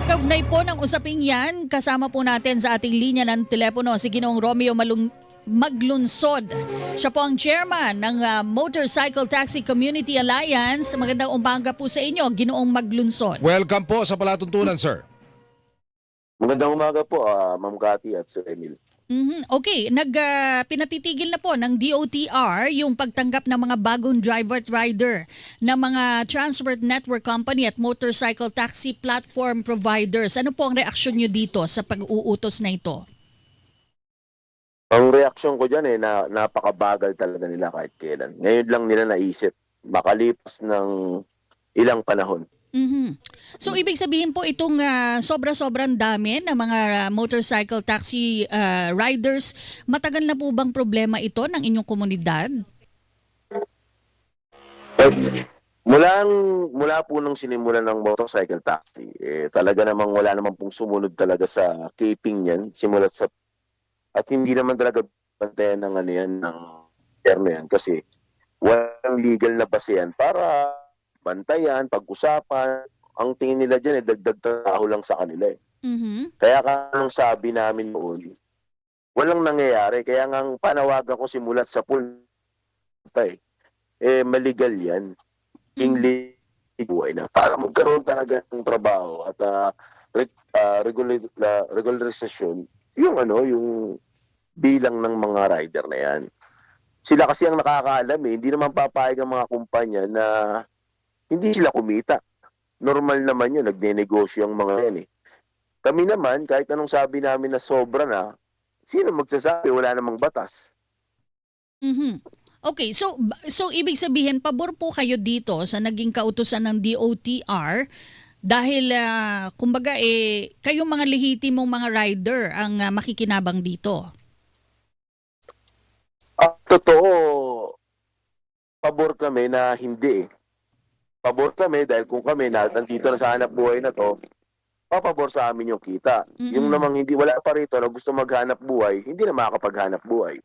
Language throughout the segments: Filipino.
At kaugnay po ng usaping yan, kasama po natin sa ating linya ng telepono si Ginoong Romeo Maglunsod. Siya po ang chairman ng Motorcycle Taxi Community Alliance. Magandang umaga po sa inyo, Ginoong Maglunsod. Welcome po sa palatuntunan, sir. Magandang umaga po, Ma'am Cathy at Sir Emil. Okay, pinatitigil na po ng DOTR yung pagtanggap ng mga bagong driver at rider ng mga transport network company at motorcycle taxi platform providers. Ano po ang reaksyon nyo dito sa pag-uutos na ito? Ang reaksyon ko dyan na napakabagal talaga nila kahit kailan. Ngayon lang nila naisip, makalipas ng ilang panahon. So ibig sabihin po itong sobra-sobrang dami ng mga motorcycle taxi riders, matagal na po bang problema ito ng inyong komunidad? Mula po nung sinimulan ng motorcycle taxi, talaga namang wala namang pong sumunod talaga sa keeping yan, simulat sa at hindi naman talaga bantayan ng ano yan, ng terno yan kasi walang legal na base yan para bantayan, pag-usapan. Ang tingin nila dyan, dagdag trabaho lang sa kanila. Kaya kanong sabi namin noon, walang nangyayari. Kaya nga ang panawagan ko simulat sa pool, maligal yan. Buhay na. Para magkaroon talaga ng trabaho at regularization, yung bilang ng mga rider na yan. Sila kasi ang nakakaalam Hindi naman papayag ang mga kumpanya na hindi sila kumita. Normal naman yun, nagne-negosyo ang mga yan Kami naman, kahit anong sabi namin na sobra na, sino magsasabi? Wala namang batas. Okay, so ibig sabihin, pabor po kayo dito sa naging kautusan ng DOTR dahil, kumbaga, kayong mga lehitimong mga rider ang makikinabang dito. Totoo, pabor kami na hindi Pabor kami dahil kung kami nandito na sa hanap buhay na to, papabor sa amin yung kita. Yung namang hindi, wala pa rito na gusto maghanap buhay, hindi na makakapaghanap buhay.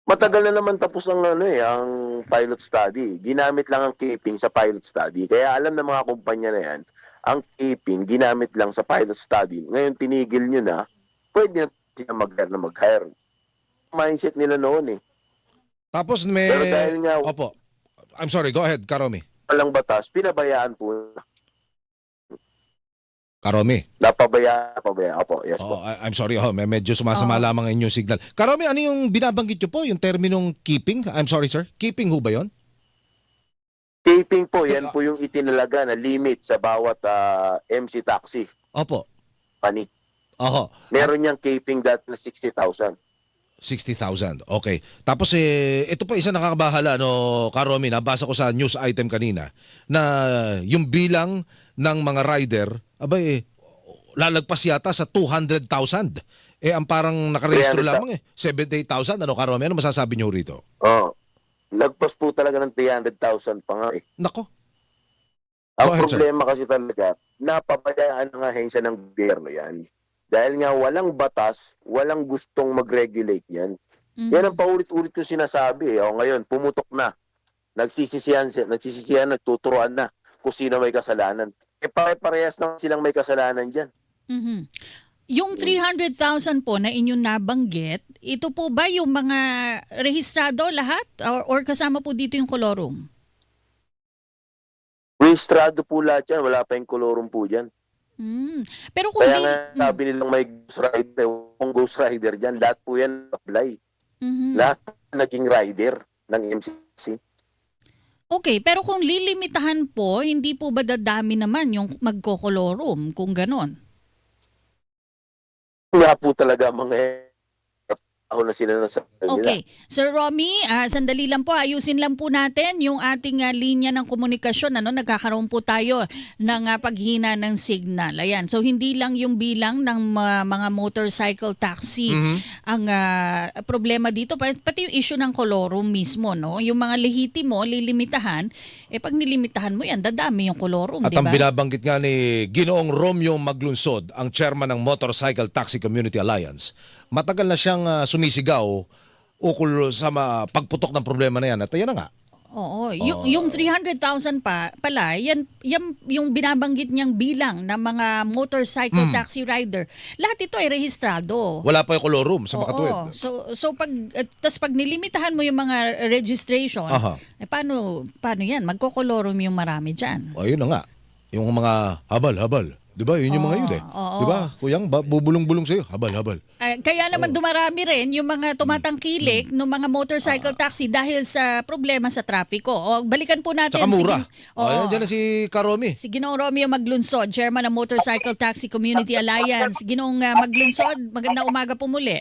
Matagal na naman tapos ang ang pilot study. Ginamit lang ang keeping sa pilot study. Kaya alam ng mga kumpanya na yan, ang keeping ginamit lang sa pilot study. Ngayon tinigil nyo na, pwede na sila mag-hire. Mindset nila noon Tapos Pero dahil nga, Opo. I'm sorry, go ahead, Karomi. walang batas, pinabayaan po. Karomi. Napabayaan. Opo, yes po. I'm sorry, medyo sumasama lamang ang inyong signal. Karomi, ano yung binabanggit nyo po? Yung terminong keeping? I'm sorry, sir. Keeping ho ba yun? Keeping po, yan po yung itinalaga na limit sa bawat MC taxi. Opo. Pani. Oho. Meron niyang keeping that na 60,000. 60,000. Okay. Tapos ito pa isa nakakabahala Karomi, nabasa ko sa news item kanina na yung bilang ng mga rider lalagpas yata sa 200,000. Ang parang nakarehistro lamang 78,000. Karomi, ano masasabi niyo rito? Lagpas po talaga ng 300,000 pa nga Nako. Ang problema kasi talaga, napabayaan ng ahensya ng gobyerno yan. Dahil nga walang batas, walang gustong mag-regulate yan. Yan ang paulit-ulit yung sinasabi. Ngayon, pumutok na. Nagsisisihan, nagtuturuan na kung sino may kasalanan. Pare-parehas na silang may kasalanan dyan. Yung 300,000 po na inyong nabanggit, ito po ba yung mga rehistrado lahat? Or kasama po dito yung kolorum? Rehistrado po lahat yan. Wala pa yung kolorum po dyan. Pero kung Kaya nga sabi nilang may ghost rider, kung ghost rider dyan, lahat po yan apply. Lahat naging rider ng MCC. Okay, pero kung lilimitahan po, hindi po ba dadami naman yung magkokolorum kung ganon? Wala po talaga mga ako na sila nasa nila. Okay. Sir Romy, sandali lang po. Ayusin lang po natin yung ating linya ng komunikasyon. Nagkakaroon po tayo ng paghina ng signal. Ayan. So, hindi lang yung bilang ng mga motorcycle taxi ang problema dito. Pati yung issue ng kolorum mismo. Yung mga lehitimo, lilimitahan. Pag nilimitahan mo yan, dadami yung kolorum. At diba? ang binabanggit nga ni Ginoong Romeo Maglunsod, ang chairman ng Motorcycle Taxi Community Alliance, matagal na siyang sumisigaw ukol sa pagputok ng problema na yan. At yan na nga, Oo, yung 300,000 pala, yung binabanggit niyang bilang ng mga motorcycle taxi rider, lahat ito ay rehistrado. Wala pa yung colorum sa Oo. Makatuwid. So pag nilimitahan mo yung mga registration, Aha. paano yan? Magkokolorum yung marami diyan. O, yun na nga. Yung mga habal-habal. Di ba? Yun yung mga yun eh. Oo. Di ba? Kuyang, bubulong-bulong sa'yo. Habal-habal. Kaya naman dumarami rin yung mga tumatangkilik ng mga motorcycle taxi dahil sa problema sa trapiko. O, balikan po natin. Tsaka mura. O, Oo. yan dyan na si Karomi. Si Ginoong Romeo Maglunsod, Chairman ng Motorcycle Taxi Community Alliance. Ginoong Maglunsod, magandang umaga po muli.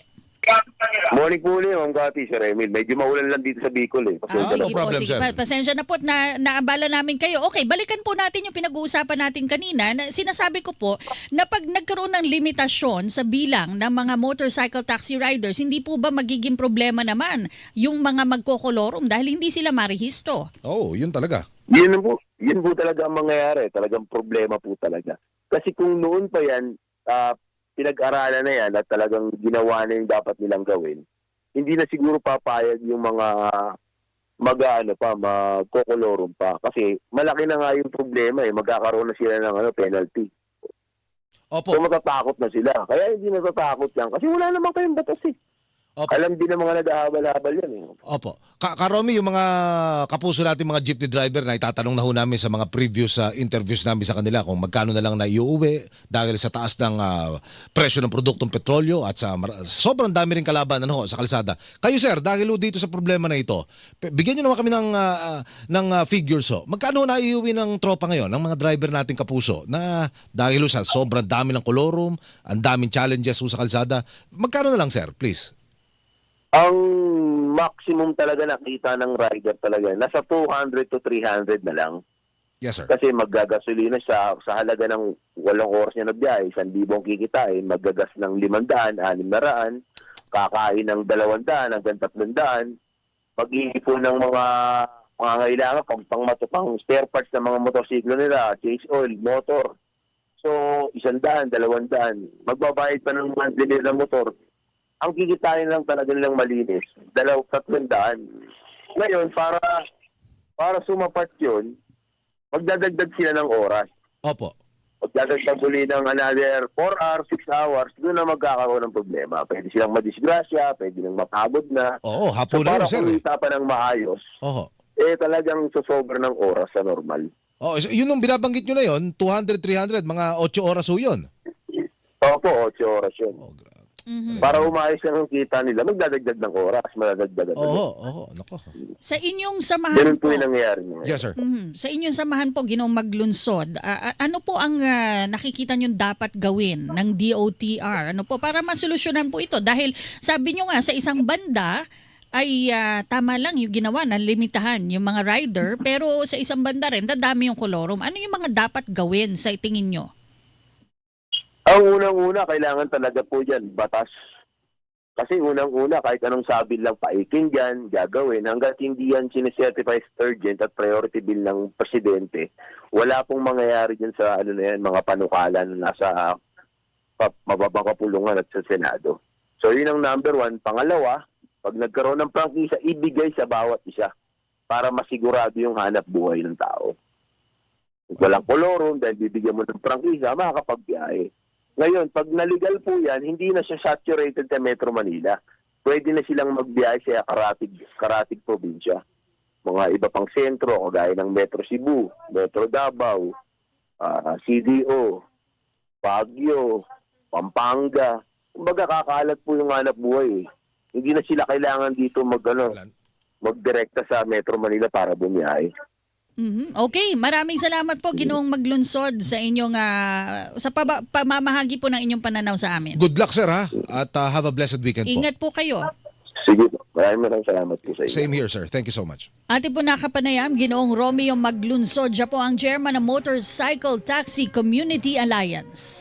Morning po ulit, Ma'am Gati, Sir Emil. Medyo maulan lang dito sa Bicol eh. Pasensya Sige no na. po, problem, sige. sir. Pasensya na po na naabala namin kayo. Okay, balikan po natin yung pinag-uusapan natin kanina. Sinasabi ko po na pag nagkaroon ng limitasyon sa bilang ng mga motorcycle taxi riders, hindi po ba magiging problema naman yung mga magkokolorum dahil hindi sila marehistro? Oo, yun talaga. Yun po talaga ang mangyayari. Talagang problema po talaga. Kasi kung noon pa yan, pinag-aralan na yan at talagang ginawa na yung dapat nilang gawin, hindi na siguro papayag yung mga magkokolorum pa. Kasi malaki na nga yung problema eh. Magkakaroon na sila ng penalty. Opo. So matatakot na sila. Kaya hindi natatakot yan. Kasi wala naman kayong batas eh. Opo. Alam din ng mga nag-ahabal-habal yan eh. Opo. Karomi, yung mga kapuso natin, mga jeepney driver na itatanong na ho namin sa mga previous interviews namin sa kanila kung magkano na lang na iuuwi dahil sa taas ng presyo ng produktong petrolyo at sa sobrang dami rin kalaban sa kalsada. Kayo sir, dahil ho dito sa problema na ito, bigyan nyo naman kami ng figures ho. Magkano na iuwi ng tropa ngayon, ng mga driver natin kapuso na dahil ho sa sobrang dami ng kolorum, ang daming challenges ho sa kalsada, magkano na lang sir, please? Ang maximum talaga nakita ng rider talaga, nasa 200 to 300 na lang. Yes sir. Kasi maggagasolina siya sa halaga ng 8 oras niya na biyahe, 1,000 kikitain, maggagas ng 500, 600, kakain ng 200 hanggang 300, mag-iipon ng mga pangangailangan, pang spare parts ng mga motorsiklo nila, chase oil, motor. So, 100, 200, magbabayad pa ng monthly nila motor. Ang kikitain lang talaga nilang malinis, 200-300. Ngayon, para sumapat yun, magdadagdag sila ng oras. Opo. Magdadagdag uli ng another 4 hours, 6 hours, doon na magkakaroon ng problema. Pwede silang madisgrasya, pwede nang mapagod na. Oo, So hapon na para yun sir. kumita pa ng maayos, Oho. talagang sosobra ng oras sa normal. Oh, yun nung binabanggit nyo na yun, 200, 300, mga 8 oras ho yun. Opo, 8 oras yun. Oh, grabe. Para umayos lang ang kita nila, magdadagdag ng oras, madadagdagan. Oo, nako. Sa inyong samahan Ganun po po, yung nangyayari ngayon. Yes, sir. Sa inyong samahan po, Ginoong Maglunsod, ano po ang nakikita nyo dapat gawin ng DOTR? Ano po, para masolusyonan po ito? Dahil sabi nyo nga, sa isang banda, ay tama lang yung ginawa na limitahan yung mga rider, pero sa isang banda rin, dadami yung kolorum. Ano yung mga dapat gawin sa tingin nyo? Ang unang-una, kailangan talaga po dyan, batas. Kasi unang-una, kahit anong sabi lang paiking dyan, gagawin, hanggat hindi yan sinicertify urgent at priority bill ng presidente, wala pong mangyayari dyan sa mga panukala na nasa mababang kapulungan at sa Senado. So yun ang number 1. Pangalawa, pag nagkaroon ng prangkisa, ibigay sa bawat isa para masigurado yung hanap buhay ng tao. Kung walang kolorum, dahil bibigyan mo ng prangkisa, makakapagbiyahe. Ngayon, pag naligal po yan, hindi na siya saturated sa Metro Manila. Pwede na silang magbiyahe sa karatig probinsya. Mga iba pang sentro, kagaya ng Metro Cebu, Metro Davao, CDO, Baguio, Pampanga. Kumbaga kakalat po yung hanap buhay. Hindi na sila kailangan dito magdirekta sa Metro Manila para bumiyahe. Okay, maraming salamat po Ginoong Maglunsod sa inyong sa pamamahagi po ng inyong pananaw sa amin. Good luck sir ha, at have a blessed weekend po. Ingat po kayo. Sige po. Maraming salamat po sa inyo. Same here sir, thank you so much. Ating po nakapanayam, Ginoong Romeo Maglunsod, siya po ang chairman ng Motorcycle Taxi Community Alliance.